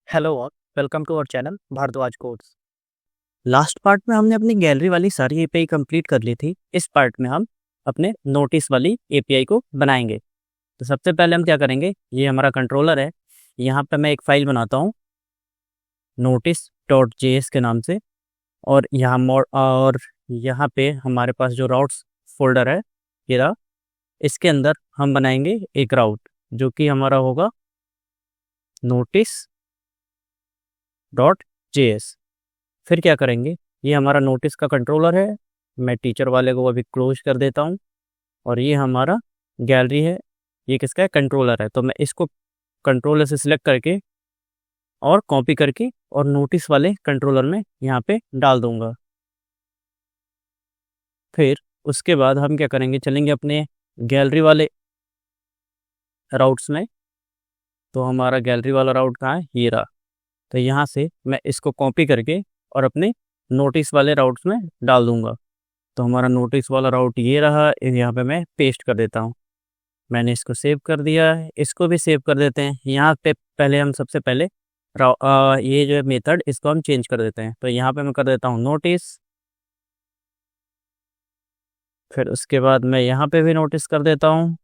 Hello और welcome to our channel Bhardwaj codes. Last part में हमने अपनी गैलरी वाली सारी एपीआई कंप्लीट कर ली थी। इस पार्ट में हम अपने नोटिस वाली एपीआई को बनाएंगे। तो सबसे पहले हम क्या करेंगे, ये हमारा कंट्रोलर है, यहाँ पे मैं एक फ़ाइल बनाता हूँ नोटिस डॉट जेएस के नाम से। और यहाँ पे हमारे पास जो राउट्स फोल्डर है ये रहा, इसके अंदर हम बनाएंगे एक राउट जो कि हमारा होगा नोटिस डॉट जेएस। फिर क्या करेंगे, ये हमारा नोटिस का कंट्रोलर है, मैं टीचर वाले को अभी क्लोज कर देता हूँ। और ये हमारा गैलरी है, ये किसका है, कंट्रोलर है। तो मैं इसको कंट्रोलर से सिलेक्ट करके और कॉपी करके और नोटिस वाले कंट्रोलर में यहाँ पे डाल दूंगा। फिर उसके बाद हम क्या करेंगे, चलेंगे अपने गैलरी वाले राउट्स में। तो हमारा गैलरी वाला राउट कहाँ है, ये रहा। तो यहाँ से मैं इसको कॉपी करके और अपने नोटिस वाले राउट्स में डाल दूंगा। तो हमारा नोटिस वाला राउट ये रहा, यहाँ पे मैं पेस्ट कर देता हूँ। मैंने इसको सेव कर दिया है, इसको भी सेव कर देते हैं। यहाँ पे पहले हम सबसे पहले ये जो मेथड इसको हम चेंज कर देते हैं। तो यहाँ पे मैं कर देता हूँ नोटिस, फिर उसके बाद मैं यहाँ पे भी नोटिस कर देता हूँ।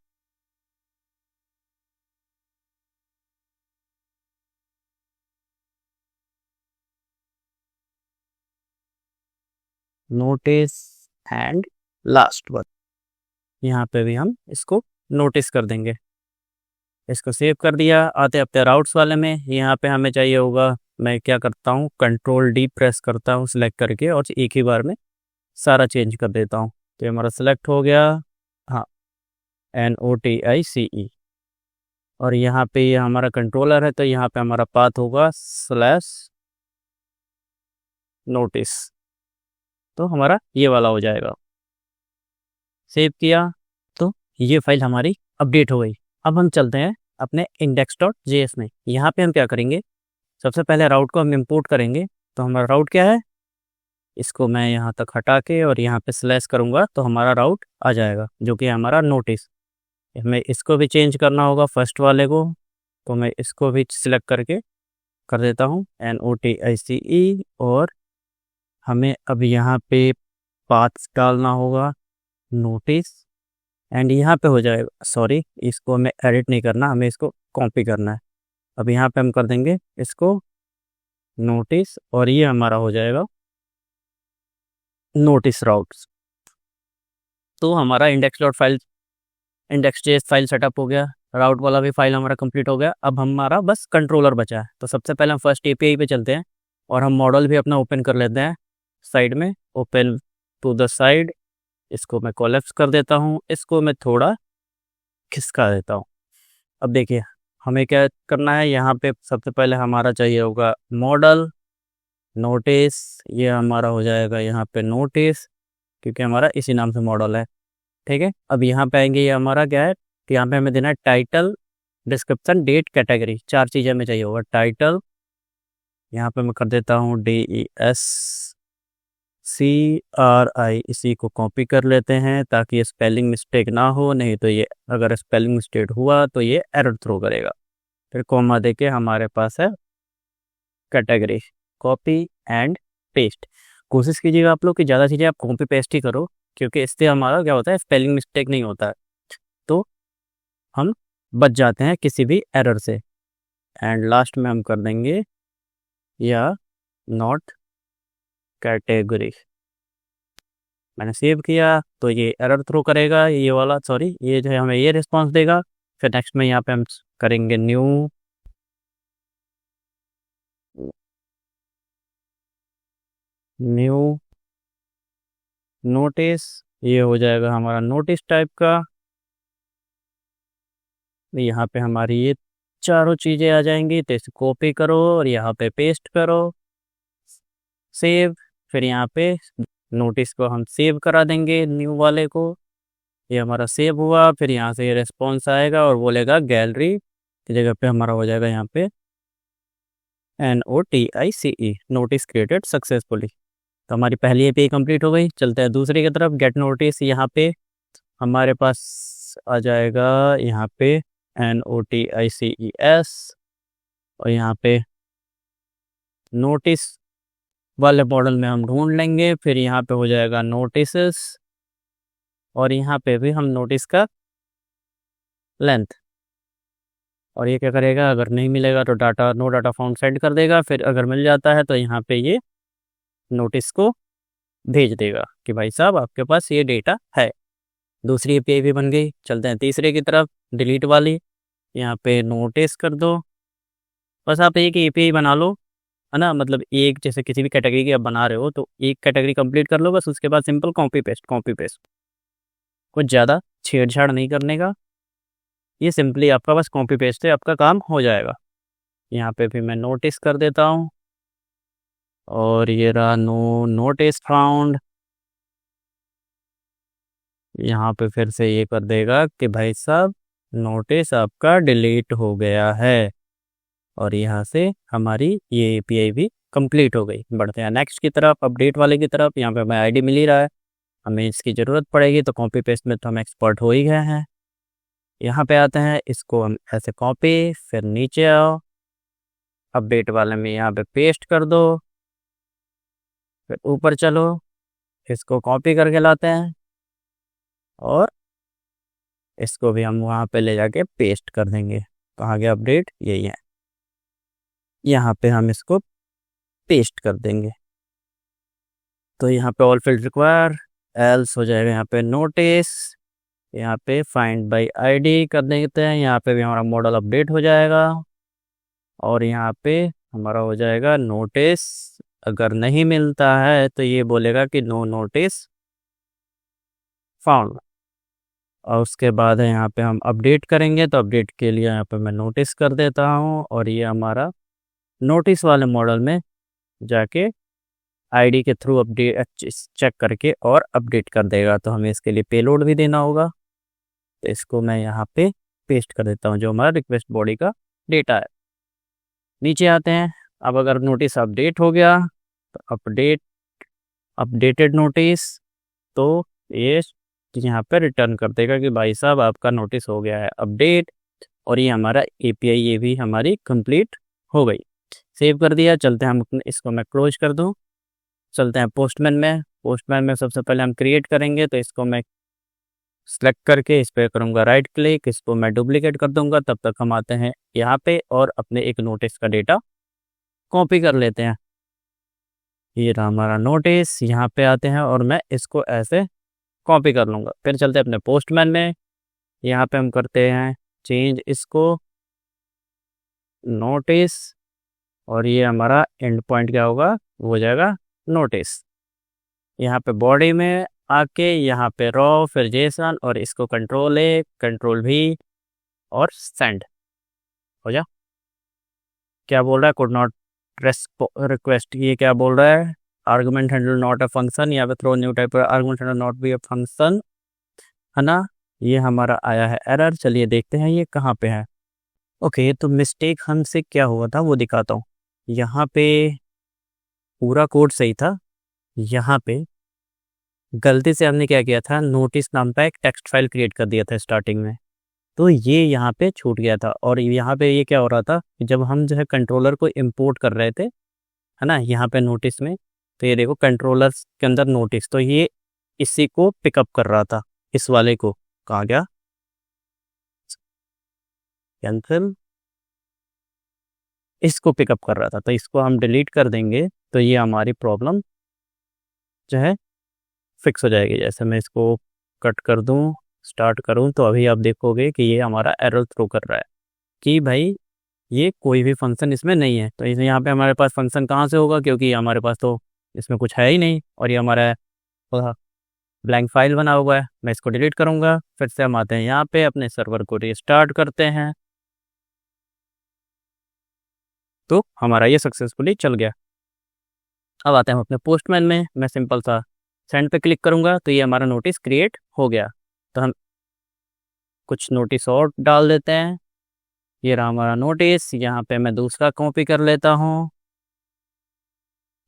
नोटिस एंड लास्ट वन, यहाँ पे भी हम इसको नोटिस कर देंगे। इसको सेव कर दिया। आते अपने राउट्स वाले में, यहाँ पे हमें चाहिए होगा, मैं क्या करता हूँ कंट्रोल डी प्रेस करता हूँ सिलेक्ट करके और एक ही बार में सारा चेंज कर देता हूँ। तो ये हमारा सेलेक्ट हो गया, हाँ, NOTICE। और यहाँ पे ये हमारा कंट्रोलर है, तो यहाँ पे हमारा पाथ होगा स्लैश नोटिस। तो हमारा ये वाला हो जाएगा। सेव किया तो ये फाइल हमारी अपडेट हो गई। अब हम चलते हैं अपने index.js में। यहाँ पे हम क्या करेंगे, सबसे पहले राउट को हम इंपोर्ट करेंगे। तो हमारा राउट क्या है, इसको मैं यहाँ तक हटा के और यहाँ पे स्लैश करूँगा तो हमारा राउट आ जाएगा जो कि हमारा नोटिस। हमें इसको भी चेंज करना होगा फर्स्ट वाले को, तो मैं इसको भी सिलेक्ट करके कर देता हूँ NOTICE। और हमें अब यहाँ पे पाथ डालना होगा नोटिस एंड यहाँ पे हो जाएगा, सॉरी इसको हमें एडिट नहीं करना, हमें इसको कॉपी करना है। अब यहाँ पे हम कर देंगे इसको नोटिस और ये हमारा हो जाएगा नोटिस राउट्स। तो हमारा इंडेक्स.js फाइल सेटअप हो गया, राउट वाला भी फाइल हमारा कंप्लीट हो गया। अब हमारा बस कंट्रोलर बचा है। तो सबसे पहले हम फर्स्ट एपीआई पे चलते हैं और हम मॉडल भी अपना ओपन कर लेते हैं साइड में, ओपन टू द साइड। इसको मैं कोलैप्स कर देता हूँ, इसको मैं थोड़ा खिसका देता हूँ। अब देखिए हमें क्या करना है, यहाँ पे सबसे पहले हमारा चाहिए होगा मॉडल नोटिस, ये हमारा हो जाएगा यहाँ पे नोटिस क्योंकि हमारा इसी नाम से मॉडल है। ठीक है, अब यहाँ पे आएंगे, ये हमारा क्या है, तो यहाँ पे हमें देना है टाइटल, डिस्क्रिप्शन, डेट, कैटेगरी। चार चीज़ें हमें चाहिए होगा। टाइटल यहाँ पे मैं कर देता हूँ DESCRI, इसी को कॉपी कर लेते हैं ताकि ये स्पेलिंग मिस्टेक ना हो, नहीं तो ये अगर स्पेलिंग मिस्टेक हुआ तो ये एरर थ्रो करेगा। फिर कॉमा देके हमारे पास है कैटेगरी, कॉपी एंड पेस्ट। कोशिश कीजिएगा आप लोग कि ज़्यादा चीज़ें आप कॉपी पेस्ट ही करो क्योंकि इससे हमारा क्या होता है, स्पेलिंग मिस्टेक नहीं होता है, तो हम बच जाते हैं किसी भी एरर से। एंड लास्ट में हम कर देंगे या नॉट कैटेगरी। मैंने सेव किया तो ये एरर थ्रो करेगा, ये वाला, सॉरी ये जो है हमें ये रिस्पांस देगा। फिर नेक्स्ट में यहाँ पे हम करेंगे न्यू नोटिस, ये हो जाएगा हमारा नोटिस टाइप का। यहाँ पे हमारी ये चारों चीज़ें आ जाएंगी, तो इसे कॉपी करो और यहाँ पे पेस्ट करो, सेव। फिर यहाँ पे नोटिस को हम सेव करा देंगे न्यू वाले को, ये हमारा सेव हुआ। फिर यहाँ से ये रिस्पॉन्स आएगा और बोलेगा गैलरी की जगह पे हमारा हो जाएगा यहाँ पे NOTICE, नोटिस क्रिएटेड सक्सेसफुली। तो हमारी पहली एपीआई कंप्लीट हो गई। चलते हैं दूसरी की तरफ, गेट नोटिस। यहाँ पे हमारे पास आ जाएगा यहाँ पे NOTICES और यहाँ पे नोटिस वाले मॉडल में हम ढूंढ लेंगे, फिर यहाँ पे हो जाएगा नोटिसेस, और यहाँ पे भी हम नोटिस का लेंथ, और ये क्या करेगा, अगर नहीं मिलेगा तो data no data found send कर देगा, फिर अगर मिल जाता है तो यहाँ पे ये नोटिस को भेज देगा कि भाई साहब आपके पास ये डेटा है। दूसरी एपीआई भी बन गई। चलते हैं तीसरे की तरफ, डिलीट वाली। यहाँ पे नोटिस कर दो, बस आप एक एपीआई बना लो, है ना, मतलब एक जैसे किसी भी कैटेगरी की आप बना रहे हो तो एक कैटेगरी कंप्लीट कर लो बस, उसके बाद सिंपल कॉपी पेस्ट, कुछ ज़्यादा छेड़छाड़ नहीं करने का, ये सिंपली आपका बस कॉपी पेस्ट है, आपका काम हो जाएगा। यहाँ पे भी मैं नोटिस कर देता हूँ, और ये रहा नो नोटिस फाउंड। यहाँ पे फिर से ये कर देगा कि भाई साहब नोटिस आपका डिलीट हो गया है, और यहाँ से हमारी ये एपीआई भी कंप्लीट हो गई। बढ़ते हैं नेक्स्ट की तरफ, अपडेट वाले की तरफ। यहाँ पे हमें आईडी मिल ही रहा है, हमें इसकी ज़रूरत पड़ेगी तो कॉपी पेस्ट में तो हम एक्सपर्ट हो ही गए हैं। यहाँ पे आते हैं, इसको हम ऐसे कॉपी, फिर नीचे आओ, अपडेट वाले में यहाँ पे पेस्ट कर दो, फिर ऊपर चलो, इसको कॉपी करके लाते हैं, और इसको भी हम वहाँ पे ले जाके पेस्ट कर देंगे। कहाँ गया अपडेट, यही है, यहाँ पे हम इसको पेस्ट कर देंगे। तो यहाँ पे ऑल फील्ड रिक्वायर, एल्स हो जाएगा यहाँ पे नोटिस, यहाँ पे फाइंड बाय आईडी कर देते हैं, यहाँ पे भी हमारा मॉडल अपडेट हो जाएगा, और यहाँ पे हमारा हो जाएगा नोटिस। अगर नहीं मिलता है तो ये बोलेगा कि नो नोटिस फाउंड, और उसके बाद है यहाँ पे हम अपडेट करेंगे, तो अपडेट के लिए यहाँ पे मैं नोटिस कर देता हूँ, और ये हमारा नोटिस वाले मॉडल में जाके आईडी के थ्रू अपडेट चेक करके और अपडेट कर देगा। तो हमें इसके लिए पेलोड भी देना होगा, तो इसको मैं यहाँ पे पेस्ट कर देता हूँ, जो हमारा रिक्वेस्ट बॉडी का डेटा है। नीचे आते हैं, अब अगर नोटिस अपडेट हो गया तो अपडेटेड नोटिस, तो ये यहाँ पे रिटर्न कर देगा कि भाई साहब आपका नोटिस हो गया है अपडेट, और ये हमारा एपीआई ये भी हमारी कंप्लीट हो गई। सेव कर दिया। चलते हैं हम इसको मैं क्लोज कर दूँ, चलते हैं पोस्टमैन में सबसे पहले हम क्रिएट करेंगे, तो इसको मैं सेलेक्ट करके इस पर करूँगा राइट क्लिक, इसको मैं डुप्लीकेट कर दूंगा। तब तक हम आते हैं यहाँ पे और अपने एक नोटिस का डेटा कॉपी कर लेते हैं। ये रहा हमारा नोटिस, यहाँ पे आते हैं और मैं इसको ऐसे कॉपी कर लूँगा। फिर चलते हैं अपने पोस्टमैन में, यहाँ पे हम करते हैं चेंज इसको नोटिस, और ये हमारा एंड पॉइंट क्या होगा, वो हो जाएगा नोटिस। यहाँ पे बॉडी में आके यहाँ पे रॉ, फिर जेसन, और इसको कंट्रोल ए, कंट्रोल भी, और सेंड हो जा। क्या बोल रहा है, कुड नॉट रिक्वेस्ट, ये क्या बोल रहा है, argument handle not a function, यहाँ पे throw new type argument handle not be a function, है ना। ये हमारा आया है एरर। चलिए देखते हैं ये कहाँ पे है। ओके, तो मिस्टेक हमसे क्या हुआ था वो दिखाता हूँ। यहाँ पे पूरा कोड सही था, यहाँ पे गलती से हमने क्या किया था, नोटिस नाम का एक टेक्स्ट फाइल क्रिएट कर दिया था स्टार्टिंग में, तो ये यहाँ पे छूट गया था। और यहाँ पे ये क्या हो रहा था, जब हम जो है कंट्रोलर को इंपोर्ट कर रहे थे, है ना, यहाँ पे नोटिस में, तो ये देखो कंट्रोलर के अंदर नोटिस, तो ये इसी को पिकअप कर रहा था, इस वाले को। कहाँ गया, कैंसिल, इसको पिकअप कर रहा था, तो इसको हम डिलीट कर देंगे, तो ये हमारी प्रॉब्लम जो है फिक्स हो जाएगी। जैसे मैं इसको कट कर दूं, स्टार्ट करूं, तो अभी आप देखोगे कि ये हमारा एरर थ्रो कर रहा है कि भाई ये कोई भी फंक्शन इसमें नहीं है। तो यहाँ पे हमारे पास फंक्शन कहाँ से होगा, क्योंकि हमारे पास तो इसमें कुछ है ही नहीं, और ये हमारा ब्लैंक फाइल बना हुआ है। मैं इसको डिलीट करूँगा। फिर से हम आते हैं यहाँ पे, अपने सर्वर को रीस्टार्ट करते हैं, तो हमारा ये सक्सेसफुली चल गया। अब आते हैं हम अपने पोस्टमैन में, मैं सिंपल सा सेंड पे क्लिक करूँगा, तो ये हमारा नोटिस क्रिएट हो गया। तो हम कुछ नोटिस और डाल देते हैं। ये रहा हमारा नोटिस, यहाँ पे मैं दूसरा कॉपी कर लेता हूँ,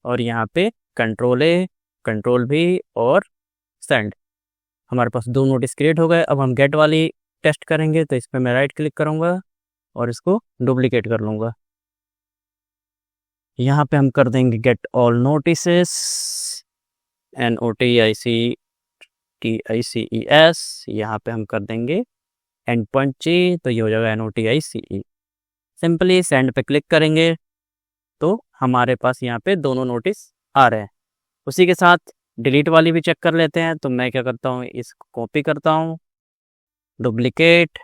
और यहाँ पे कंट्रोल ए, कंट्रोल भी, और सेंड। हमारे पास दो नोटिस क्रिएट हो गए। अब हम गेट वाली टेस्ट करेंगे, तो इस पर मैं राइट क्लिक करूँगा और इसको डुप्लीकेट कर लूँगा। यहाँ पे हम कर देंगे गेट ऑल नोटिसेस, NOTICES। यहाँ पे हम कर देंगे एंड पॉइंट ची, तो ये हो जाएगा NOTICE। सिंपली सेंड पे क्लिक करेंगे तो हमारे पास यहाँ पे दोनों नोटिस आ रहे हैं। उसी के साथ डिलीट वाली भी चेक कर लेते हैं। तो मैं क्या करता हूँ, इसको कॉपी करता हूँ, डुप्लीकेट,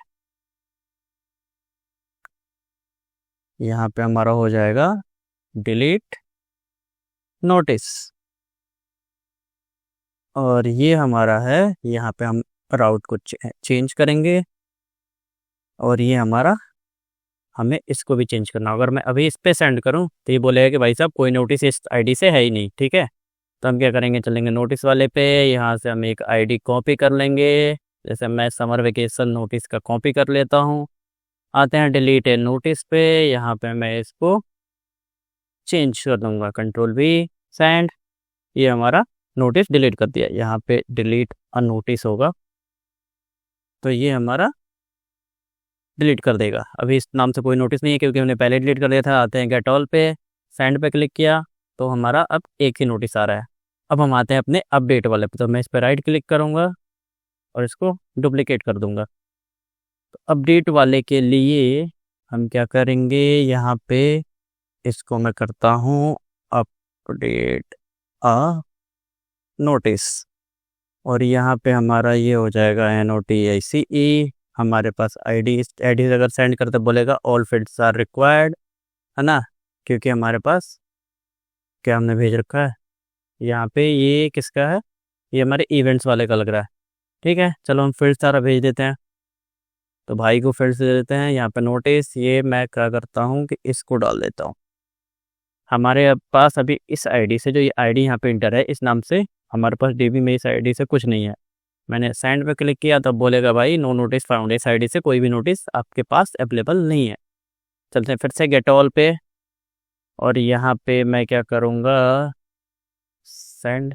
यहाँ पे हमारा हो जाएगा डिलीट नोटिस, और ये हमारा है, यहाँ पे हम राउट को चेंज करेंगे, और ये हमारा, हमें इसको भी चेंज करना होगा। अगर मैं अभी इस पे सेंड करूँ तो ये बोलेगा कि भाई साहब कोई नोटिस इस आईडी से है ही नहीं, ठीक है। तो हम क्या करेंगे, चलेंगे नोटिस वाले पे, यहाँ से हम एक आईडी कॉपी कर लेंगे। जैसे मैं समर वेकेशन नोटिस का कॉपी कर लेता हूँ। आते हैं डिलीट नोटिस पे, यहाँ पे मैं इसको चेंज कर दूंगा, कंट्रोल V, सेंड। ये हमारा नोटिस डिलीट कर दिया। यहाँ पे डिलीट अ नोटिस होगा तो ये हमारा डिलीट कर देगा। अभी इस नाम से कोई नोटिस नहीं है क्योंकि हमने पहले डिलीट कर दिया था। आते हैं गेट ऑल पे, सेंड पे क्लिक किया तो हमारा अब एक ही नोटिस आ रहा है। अब हम आते हैं अपने अपडेट वाले पे, तो मैं इस पर राइट क्लिक करूँगा और इसको डुप्लीकेट कर दूंगा। तो अपडेट वाले के लिए हम क्या करेंगे, यहाँ पे इसको मैं करता हूँ अपडेट अ नोटिस, और यहाँ पे हमारा ये हो जाएगा NOTICE। हमारे पास आईडी अगर सेंड करते बोलेगा ऑल फील्ड्स आर रिक्वायर्ड, है ना, क्योंकि हमारे पास क्या हमने भेज रखा है, यहाँ पे ये किसका है, ये हमारे इवेंट्स वाले का लग रहा है। ठीक है, चलो हम फील्ड सारा भेज देते हैं। तो भाई को फील्ड्स दे देते हैं। यहाँ पे नोटिस, ये मैं क्या करता हूँ कि इसको डाल देता हूँ। हमारे पास अभी इस आईडी से, जो ये आईडी यहाँ पे इंटर है इस नाम से, हमारे पास DB में इस आईडी से कुछ नहीं है। मैंने सेंड पे क्लिक किया तब बोलेगा भाई नो नोटिस फाउंड, इस आईडी से कोई भी नोटिस आपके पास अवेलेबल नहीं है। चलते हैं फिर से गेट ऑल पे, और यहाँ पे मैं क्या करूँगा, सेंड।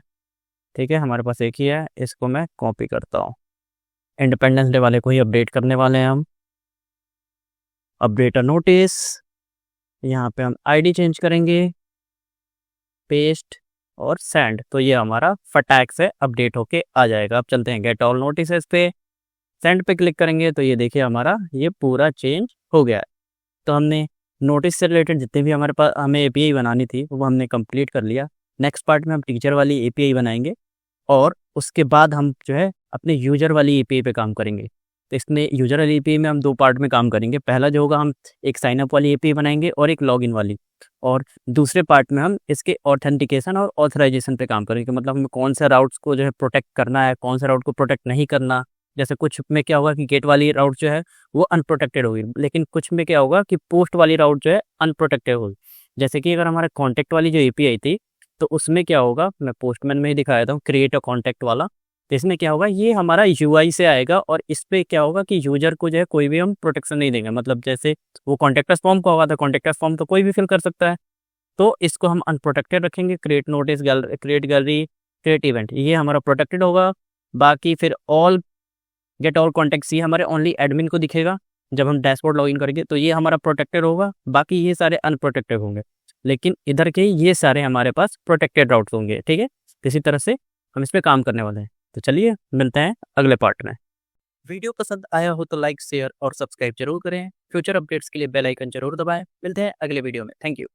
ठीक है, हमारे पास एक ही है, इसको मैं कॉपी करता हूँ। इंडिपेंडेंस डे वाले को ही अपडेट करने वाले हैं हम। अपडेट अ नोटिस, यहाँ पे हम आईडी चेंज करेंगे, पेस्ट और सेंड, तो ये हमारा फटाक से अपडेट होके आ जाएगा। अब चलते हैं गेट ऑल नोटिसेस पे, सेंड पे क्लिक करेंगे तो ये देखिए हमारा ये पूरा चेंज हो गया है। तो हमने नोटिस से रिलेटेड जितने भी हमारे पास हमें API बनानी थी वो हमने कंप्लीट कर लिया। नेक्स्ट पार्ट में हम टीचर वाली API बनाएंगे, और उसके बाद हम जो है अपने यूजर वाली API पे काम करेंगे। तो इसमें यूजर वाली API में हम 2 पार्ट में काम करेंगे। पहला जो होगा, हम एक साइनअप वाली API बनाएंगे और एक लॉगिन वाली, और दूसरे पार्ट में हम इसके ऑथेंटिकेशन और ऑथराइजेशन पे काम करेंगे। मतलब हमें कौन से राउट्स को जो है प्रोटेक्ट करना है, कौन से राउट को प्रोटेक्ट नहीं करना। जैसे कुछ में क्या होगा कि गेट वाली राउट जो है वो अनप्रोटेक्टेड होगी, लेकिन कुछ में क्या होगा कि पोस्ट वाली राउट जो है अनप्रोटेक्टेड होगी। जैसे कि अगर हमारे कॉन्टैक्ट वाली जो API थी, तो उसमें क्या होगा, मैं पोस्टमैन में ही दिखाया था, क्रिएट अ कॉन्टैक्ट वाला। तो इसमें क्या होगा, ये हमारा UI से आएगा, और इस पे क्या होगा कि यूजर को जो है कोई भी हम प्रोटेक्शन नहीं देंगे। मतलब जैसे वो कॉन्टैक्ट फॉर्म का होगा, तो कॉन्टैक्ट फॉर्म तो कोई भी फिल कर सकता है, तो इसको हम अनप्रोटेक्टेड रखेंगे। Create notice, create gallery, create event, ये हमारा प्रोटेक्टेड होगा। बाकी फिर ऑल, गेट ऑल कॉन्टैक्ट्स, ये हमारे ओनली एडमिन को दिखेगा। जब हम डैशबोर्ड लॉगिन करेंगे तो ये हमारा प्रोटेक्टेड होगा, बाकी ये सारे अनप्रोटेक्टेड होंगे। लेकिन इधर के ये सारे हमारे पास प्रोटेक्टेड राउट्स होंगे। ठीक है, इसी तरह से हम इस पे काम करने वाले हैं। तो चलिए मिलते हैं अगले पार्ट में। वीडियो पसंद आया हो तो लाइक, शेयर और सब्सक्राइब जरूर करें। फ्यूचर अपडेट्स के लिए बेल आइकन जरूर दबाएं। मिलते हैं अगले वीडियो में। Thank you.